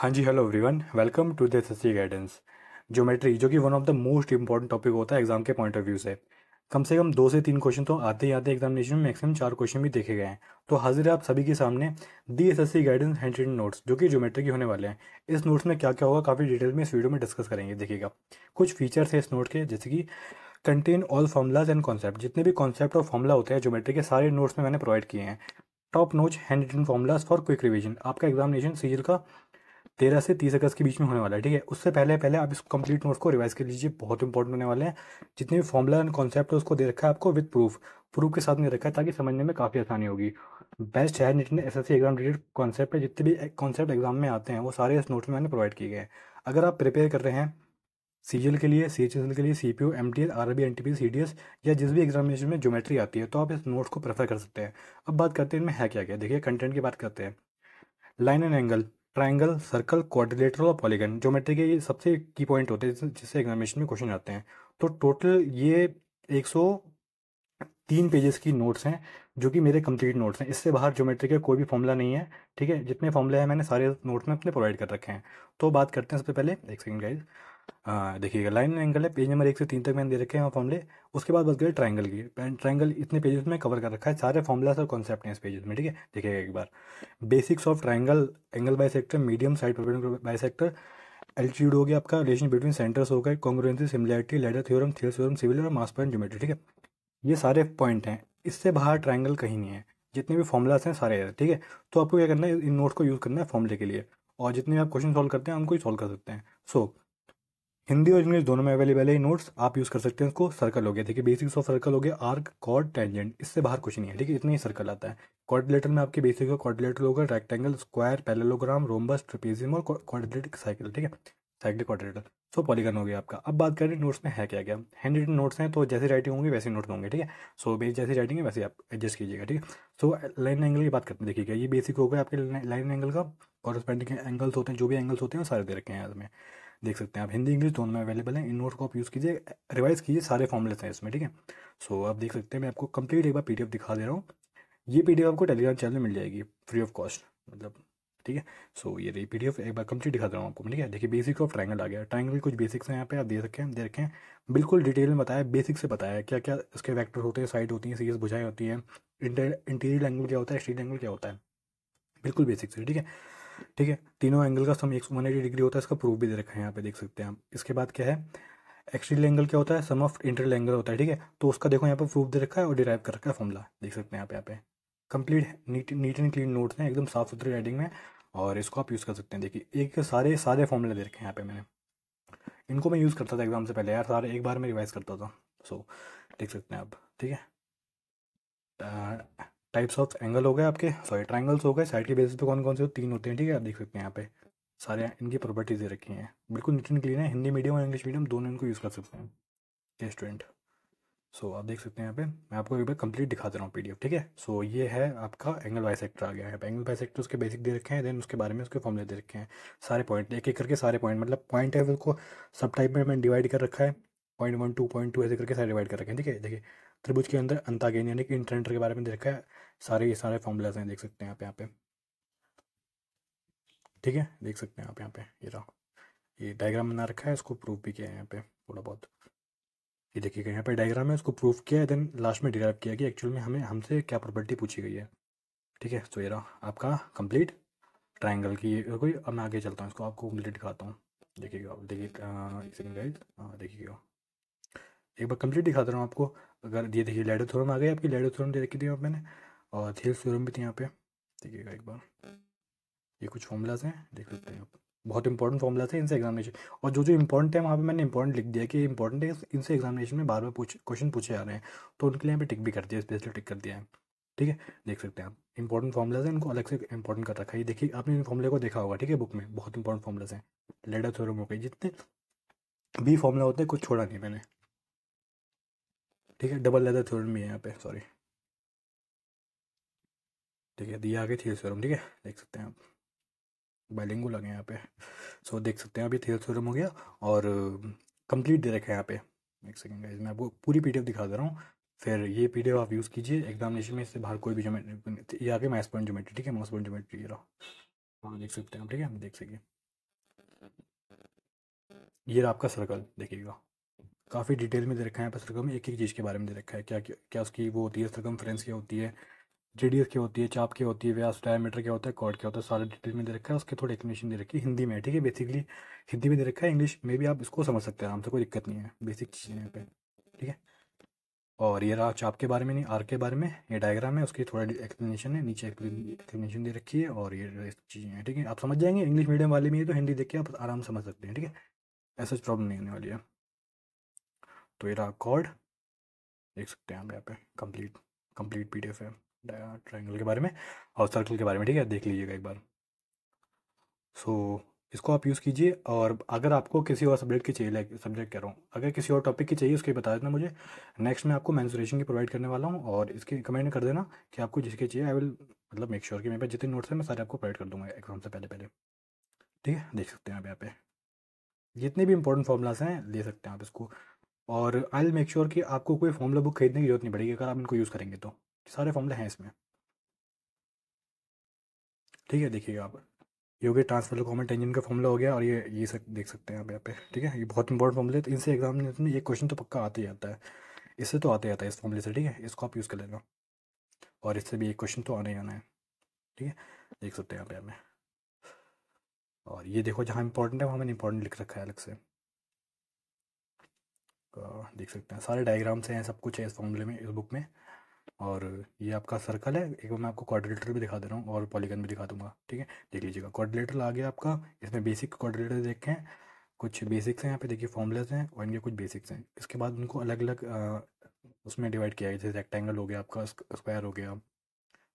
हाँ जी, hello everyone, welcome to the SSC guidance. Geometry जो कि one of the most important topic होता है एग्जाम के पॉइंट ऑफ व्यू से कम 2 से 3 क्वेश्चन तो आते ही आते एग्जामिनेशन में, मैक्सिमम 4 क्वेश्चन भी देखे गए हैं। तो हाजिर है आप सभी के सामने the SSC guidance hand written notes जो कि ज्योमेट्री के होने वाले हैं। इस नोट्स में क्या क्या होगा काफ़ी डिटेल में इस वीडियो में डिस्कस करेंगे। देखिएगा, कुछ फीचर्स है इस नोट के, जैसे कि contain all formulas and concept. जितने भी कॉन्सेप्ट और फॉर्मूला होते हैं ज्योमेट्री के, सारे नोट्स में मैंने प्रोवाइड किए हैं। Top notch hand written formulas for quick revision. आपका एग्जामिनेशन सीजल का 13 से 30 अगस्त के बीच में होने वाला है, ठीक है। उससे पहले पहले आप इस कंप्लीट नोट्स को रिवाइज कर लीजिए, बहुत इंपॉर्टेंट होने वाले हैं। जितने भी फॉर्मूला एंड कॉन्सेप्ट है उसको दे रखा है आपको विद प्रूफ, प्रूफ के साथ में रखा है ताकि समझने में काफ़ी आसानी होगी। बेस्ट है निट ने एसएससी एग्जाम रिलेटेड कॉन्सेप्ट है, जितने भी कॉन्सेप्ट एग्जाम में आते हैं वो सारे इस नोट्स में मैंने प्रोवाइड किए गए हैं। अगर आप प्रिपेयर कर रहे हैं सीजीएल के लिए, सीएचएसएल के लिए, CPO, MTL, RRB, NTPC, CDS या जिस भी एग्जामिनेशन में ज्योमेट्री आती है, तो आप इस नोट्स को प्रेफर कर सकते हैं। अब बात करते हैं इनमें है क्या क्या। देखिए, कंटेंट की बात करते हैं। Line and angle, triangle, circle, quadrilateral और पॉलीगन ज्योमेट्री के ये सबसे की पॉइंट होते हैं जिससे एग्जामिनेशन में क्वेश्चन आते हैं। तो टोटल ये 103 पेजेस की नोट्स हैं जो कि मेरे कंप्लीट नोट्स हैं। इससे बाहर ज्योमेट्री के कोई भी फॉर्मूला नहीं है, ठीक है। जितने फॉर्मूले हैं मैंने सारे नोट्स में अपने प्रोवाइड कर रखे हैं। तो बात करते हैं सबसे पहले, एक सेकंड गाइज। देखिएगा, लाइन एंड एंगल है, पेज नंबर 1 से 3 तक मैंने दे रखे हैं फॉर्मूले। उसके बाद बात करें ट्राइंगल की। ट्राइंगल इतने पेजेस में कवर कर रखा है, सारे फॉर्मूलास और कॉन्सेप्ट हैं इस पेजेस में, ठीक है। देखिएगा एक बार, basics of triangle, angle bisector, medium side perpendicular bisector, altitude हो गया आपका, रिलेशन बिटवीन सेंटर्स हो गए, congruency, similarity, ladder theorem, theorem theorem, सिविल और मास पॉइंट ज्योमेट्री, ठीक है। ये सारे पॉइंट हैं, इससे बाहर ट्राइंगल कहीं नहीं है। जितने भी फॉर्मूलास हैं सारे हैं, ठीक है। तो आपको क्या करना है, इन नोट को यूज़ करना है फॉर्मूले के लिए, और जितने भी आप क्वेश्चन सॉल्व करते हैं उनको ही सॉल्व कर सकते हैं। सो हिंदी और इंग्लिश दोनों में अवेलेबल है ये नोट्स, आप यूज़ कर सकते हैं इसको। सर्कल हो गया, देखिए बेसिक्स ऑफ सर्कल हो गया, आर्क, कॉर्ड, टेंजेंट, इससे बाहर कुछ नहीं है, ठीक है। इतना ही सर्कल आता है। क्वाड्रिलेटर में आपके बेसिक क्वाड्रिलेटर होगा, rectangle, square, parallelogram, rhombus, trapezium और क्वाड्रेटिक साइकिल, ठीक है, साइक्लिक क्वाड्रिलेटर। सो पॉलीगन हो गया आपका। अब बात करें नोट्स में है क्या क्या। हैंड रिटन नोट्स हैं तो जैसी राइटिंग होंगी वैसे नोट्स होंगे, ठीक है। सो बेस जैसी राइटिंग है वैसे आप एडजस्ट कीजिएगा, ठीक है। सो लाइन एंगल की बात करते हैं। देखिएगा, ये बेसिक हो गया आपके लाइन एंगल का। कॉरस्पेंडिंग एंगल्स होते हैं, जो भी एंगल्स होते हैं वो सारे दे रखे हैं यहाँ में, देख सकते हैं आप। हिंदी इंग्लिश दोनों में अवेलेबल है। इन नोट को आप यूज़ कीजिए, रिवाइज कीजिए, सारे फॉर्मूलेस हैं इसमें, ठीक है। सो आप देख सकते हैं, मैं आपको कंप्लीट एक बार पीडीएफ दिखा दे रहा हूँ। ये पीडीएफ आपको टेलीग्राम चैनल में मिल जाएगी फ्री ऑफ कॉस्ट, मतलब, ठीक है। सो ये रही पीडीएफ, एक बार कंप्लीट दिखा दे रहा हूँ आपको, ठीक है। देखिए, बेसिक ऑफ ट्राइंगल आ गया। ट्राइंगल के कुछ बेसिक्स हैं यहाँ पे, आप दे रखे हैं बिल्कुल डिटेल में बताया, बेसिक से बताया क्या क्या इसके वैक्टर होते हैं, साइड होती हैं, सीरीज भुजाएं होती हैं, इंटीरियर एंगल क्या होता है, एक्सटीरियर एंगल क्या होता है, बिल्कुल बेसिक से, ठीक है। ठीक है, तीनों एंगल का सम 180 डिग्री होता है, इसका प्रूफ भी दे रखा है यहाँ पे, देख सकते हैं आप। इसके बाद क्या है, एक्सटीरियल एंगल क्या होता है, सम ऑफ इंटरनल एंगल होता है, ठीक है। तो उसका देखो यहाँ पे प्रूफ दे रखा है और डिराइव कर रखा है फॉर्मूला, देख सकते हैं यहाँ पे complete neat and clean notes हैं, एकदम साफ सुथरी राइटिंग में, और इसको आप यूज़ कर सकते हैं। देखिए, एक सारे सारे फॉर्मूले दे रखे हैं यहाँ पे मैंने। इनको मैं यूज़ करता था एग्जाम से पहले यार, सारे एक बार में रिवाइज करता था। सो देख सकते हैं आप, ठीक है। टाइप्स ऑफ एंगल हो गए आपके, सॉरी ट्राइंगल्स हो गए। साइड के बेसिस पे कौन कौन से 3 होते हैं, ठीक है। आप देख सकते हैं यहाँ पे सारे इनकी प्रॉपर्टीज दे रखी हैं, बिल्कुल नीट एंड क्लीन है। हिंदी मीडियम और इंग्लिश मीडियम दोनों इनको यूज़ कर सकते हैं के स्टूडेंट। सो आप देख सकते हैं यहाँ पे, मैं आपको एक बार कंप्लीट दिखा दे रहा हूँ पीडीएफ, ठीक है। सो ये है आपका एंगल बाइसेक्टर आ गया है। एंगल बाइसेक्टर उसके बेसिक दे रखे हैं, देन उसके बारे में उसके फॉर्मूले दे रखे हैं, सारे पॉइंट एक एक करके, सारे पॉइंट मतलब पॉइंट है उसको सब टाइप में मैंने डिवाइड कर रखा है। .1 2 .2 ऐसे करके सारे डिवाइड कर रखे हैं, ठीक है। देखिए, त्रिभुज के अंदर अंतागेन यानी कि इंटरेंटर के बारे में दे रखा है। सारे ये सारे फॉर्मूलाज हैं, देख सकते हैं आप यहाँ पे, ठीक है। देख सकते हैं आप यहाँ पे, ये रहा, ये डायग्राम बना रखा है, इसको प्रूफ भी किया है यहाँ पे थोड़ा बहुत। ये देखिएगा, यहाँ पे डायग्राम है, उसको प्रूफ किया है, देन लास्ट में डिराइव किया कि एक्चुअल में हमें हमसे क्या प्रॉपर्टी पूछी गई है, ठीक है। तो ये रहा आपका कंप्लीट ट्राइंगल की कोई। अब मैं आगे चलता हूँ, इसको आपको कंप्लीट दिखाता हूँ। देखिएगा, देखिए एक सेकंड गाइस, देखिएगा एक बार कंप्लीट दिखा दे रहा हूँ आपको। अगर ये देखिए, लैडर थ्योरम आ गई आपकी, लैडर थ्योरम दे रखी थी आप मैंने, और थियरम थ्योरम भी थी यहाँ पे। देखिएगा एक बार, ये कुछ फॉर्मूलाज हैं, देख सकते हैं आप, बहुत इंपॉर्टेंट फॉर्मूलाज हैं, इनसे एग्जामिनेशन, और जो जो इंपॉर्टेंट है वहाँ पे मैंने इंपॉर्टेंट लिख दिया कि इंपॉर्टेंट है, इनसे एग्जामिनेशन में बार बार क्वेश्चन पूछे जा रहे हैं, तो उनके लिए यहाँ पे टिक भी कर दिया, स्पेशली टिक कर दिया है, ठीक है। देख सकते हैं आप, इंपॉर्टेंट फॉर्मूलाज हैं, इनको अलग से इंपॉर्टेंट कर रखा है। ये देखिए, आपने इन फॉर्मूले को देखा होगा, ठीक है, बुक में बहुत इंपॉर्टेंट फॉर्मूलाज हैं। लेडर थ्योरम हो गई, जितने भी फॉर्मूला होते हैं कुछ छोड़ा नहीं मैंने, ठीक है। डबल लेदर थ्योरम भी है यहाँ पे, सॉरी, ठीक है। दिया आगे थियर थ्योरम, ठीक है, देख सकते हैं आप, बाइलिंगुअल लगे यहाँ पे। सो देख सकते हैं अभी थियर थ्योरम हो गया, और कंप्लीट दे रखा है यहाँ पे। एक सेकंड गाइस, मैं आपको पूरी पीडीएफ दिखा दे रहा हूँ, फिर ये पीडीएफ आप यूज़ कीजिए एग्जामिनेशन में, इससे बाहर कोई भी ज्योमेट्री, ये आगे मैथ्स पॉइंट ज्योमेट्री, ठीक है, मास पॉइंट ज्योमेट्री, ये रहा। हाँ देख सकते हैं आप, ठीक है, देख सकिए। ये रहा आपका सर्कल, देखिएगा काफ़ी डिटेल में दे रखा है यहाँ पर सर्कल में, एक एक चीज़ के बारे में दे रखा है, क्या क्या क्या उसकी वो होती है, सर्कमफ्रेंस क्या होती है, रेडियस क्या होती है, चाप क्या होती है, व्यास डायमीटर क्या होता है, कॉर्ड क्या होता है, सारा डिटेल में दे रखा है। उसके थोड़ी एक्सप्लेनेशन दे रखी है हिंदी में, ठीक है, बेसिकली हिंदी में दे रखा है, इंग्लिश में भी आप इसको समझ सकते हैं आराम से, कोई दिक्कत नहीं है, बेसिक चीज़ें यहाँ पे, ठीक है। और ये रहा चाप के बारे में, नहीं आर के बारे में, ये डायग्राम है, उसकी थोड़ा एक्सप्लेनेशन है, नीचे एक्सप्लेनेशन दे रखी है, और ये चीज़ें हैं, ठीक है, आप समझ जाएंगे। इंग्लिश मीडियम वाले में ये तो हिंदी देख के आप आराम से समझ सकते हैं, ठीक है, ऐसा प्रॉब्लम नहीं होने वाली है। तो ये रहा कॉर्ड, देख सकते हैं आप यहाँ पे, कंप्लीट कंप्लीट पीडीएफ है ट्रायंगल के बारे में और सर्कल के बारे में, ठीक है, देख लीजिएगा एक बार। सो इसको आप यूज़ कीजिए, और अगर आपको किसी और सब्जेक्ट की चाहिए, लाइक सब्जेक्ट कह रहा हूँ, अगर किसी और टॉपिक की चाहिए उसके बता देना मुझे, नेक्स्ट मैं आपको मेंसुरेशन की प्रोवाइड करने वाला हूँ, और इसकी कमेंट कर देना कि आपको जिसके चाहिए, आई विल मतलब मेक श्योर कि मेरे पास जितने नोट्स हैं मैं सारे आपको प्रोवाइड कर दूंगा एग्जाम से पहले पहले, ठीक है, देख सकते हैं आप यहाँ पे जितने भी इंपॉर्टेंट फॉर्मूलाज हैं ले सकते हैं आप इसको। और आई विल मेक श्योर कि आपको कोई फॉर्मूला बुक खरीदने की जरूरत नहीं पड़ेगी अगर आप इनको यूज़ करेंगे तो, सारे फॉर्मूले हैं इसमें, ठीक है, देखिएगा आप, ये हो गया ट्रांसफर कॉमेंट इंजन का फॉर्मूला हो गया, और ये सब देख सकते हैं आप यहाँ पे, ठीक है, ये बहुत इंपॉर्टेंट फॉर्मूले हैं, तो इनसे एग्जामिनेशन में ये क्वेश्चन तो पक्का आते ही आता है, इससे तो आते ही आता है इस फॉर्मूले से, ठीक है, इसको आप यूज़ कर लेना, और इससे भी एक क्वेश्चन तो आना ही आना है, ठीक है, देख सकते हैं यहाँ पे हमें। और ये देखो जहाँ इंपॉर्टेंट है वहाँ मैंने इंपॉर्टेंट लिख रखा है अलग से, देख सकते हैं सारे डायग्राम्स हैं, सब कुछ है इस फॉर्मूले में, इस बुक में। और ये आपका सर्कल है, एक बार मैं आपको क्वाड्रिलेटरल भी दिखा दे रहा हूँ और पॉलीगन भी दिखा दूंगा, ठीक है, देख लीजिएगा क्वाड्रिलेटरल आ गया आपका, इसमें बेसिक क्वाड्रिलेटरल देखें, कुछ बेसिक्स हैं यहाँ पे, देखिए फॉर्मूलाज हैं और इनके कुछ बेसिक्स हैं, इसके बाद उनको अलग अलग उसमें डिवाइड किया है, जैसे रेक्टेंगल हो गया आपका, स्क्वायर हो गया,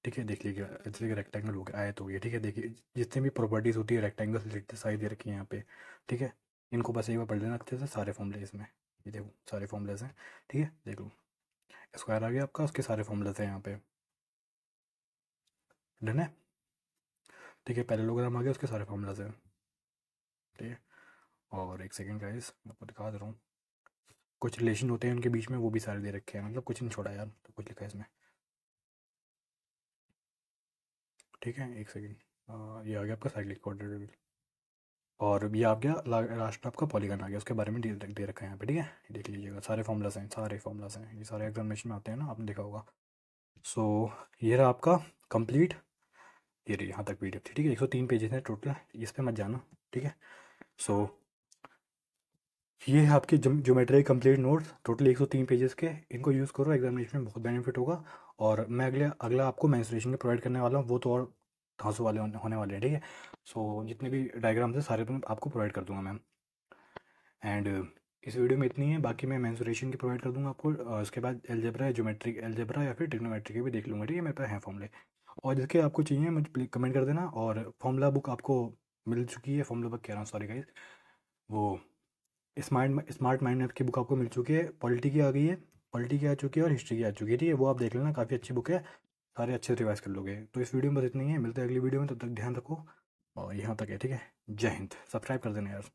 ठीक है, देख लीजिएगा, जैसे रेक्टेंगल हो गया, आयत हो गया, ठीक है, देखिए जितनी भी प्रॉपर्टीज़ होती है रेक्टेंगल से रिलेटेड सारी दे रखी है यहाँ पे, ठीक है, इनको बस एक बार पढ़ लेना अच्छे से, सारे फॉर्मूले इसमें, ये देखो सारे फॉर्मूलेज हैं, ठीक है, देख लो स्क्वायर आ गया आपका, उसके सारे फॉर्मूलेज हैं यहाँ पे, डन है, ठीक है, पैरेललोग्राम आ गया, उसके सारे फॉर्मूलाज हैं, ठीक है। और एक सेकंड गाइस मैं आपको दिखा दे रहा हूँ, कुछ रिलेशन होते हैं उनके बीच में, वो भी सारे दे रखे हैं, मतलब कुछ नहीं छोड़ा यार, तो कुछ लिखा है इसमें, ठीक है, एक सेकंड, ये आ गया आपका साइक्लिक कोऑर्डिनेट, और ये आ गया लास्ट आपका पॉलीगन आ गया, उसके बारे में दे रखा है यहाँ पे, ठीक है, देख लीजिएगा सारे फॉर्मूलाज हैं, सारे फॉर्मूलाज हैं, ये सारे एग्जामिनेशन में आते हैं ना, आपने देखा होगा। सो ये रहा आपका कंप्लीट, ये रही यहाँ तक पीडीएफ थी, ठीक है, 103 पेजेस हैं टोटल, इस पे मत जाना, ठीक है। सो ये है आपके geometry complete notes, total 103 pages के, इनको यूज़ करो, एग्जामिनेशन में बहुत बेनिफिट होगा। और मैं अगले अगला आपको मेंसुरेशन के प्रोवाइड करने वाला हूँ, वो तो और धांसू वाले होने वाले हैं, ठीक है। सो जितने भी डायग्राम्स हैं सारे मैं आपको प्रोवाइड कर दूंगा मैम, एंड इस वीडियो में इतनी है, बाकी मैं मेंसुरेशन की प्रोवाइड कर दूंगा आपको, उसके बाद एलजेब्रा या ज्योमेट्रिक एलजेब्रा या फिर ट्रिग्नोमेट्री के भी देख लूँगा, ठीक है, मेरे पास हैं फॉर्मूले, और जिसके आपको चाहिए मुझे कमेंट कर देना। और फॉर्मूला बुक आपको मिल चुकी है, फॉर्मूला बुक कह रहा हूँ, सॉरी गाइस, वो स्मार्ट माइंड मैप की बुक आपको मिल चुकी है, पॉलिटी की आ गई है, पॉलिटी की आ चुकी है और हिस्ट्री की आ चुकी है, ठीक है, वो आप देख लेना, काफ़ी अच्छी बुक है, सारे अच्छे से रिवाइज कर लोगे। तो इस वीडियो में बस इतना ही है, मिलते हैं अगली वीडियो में, तब तक ध्यान रखो, और यहाँ तक है, ठीक है, जय हिंद, सब्सक्राइब कर देना यार।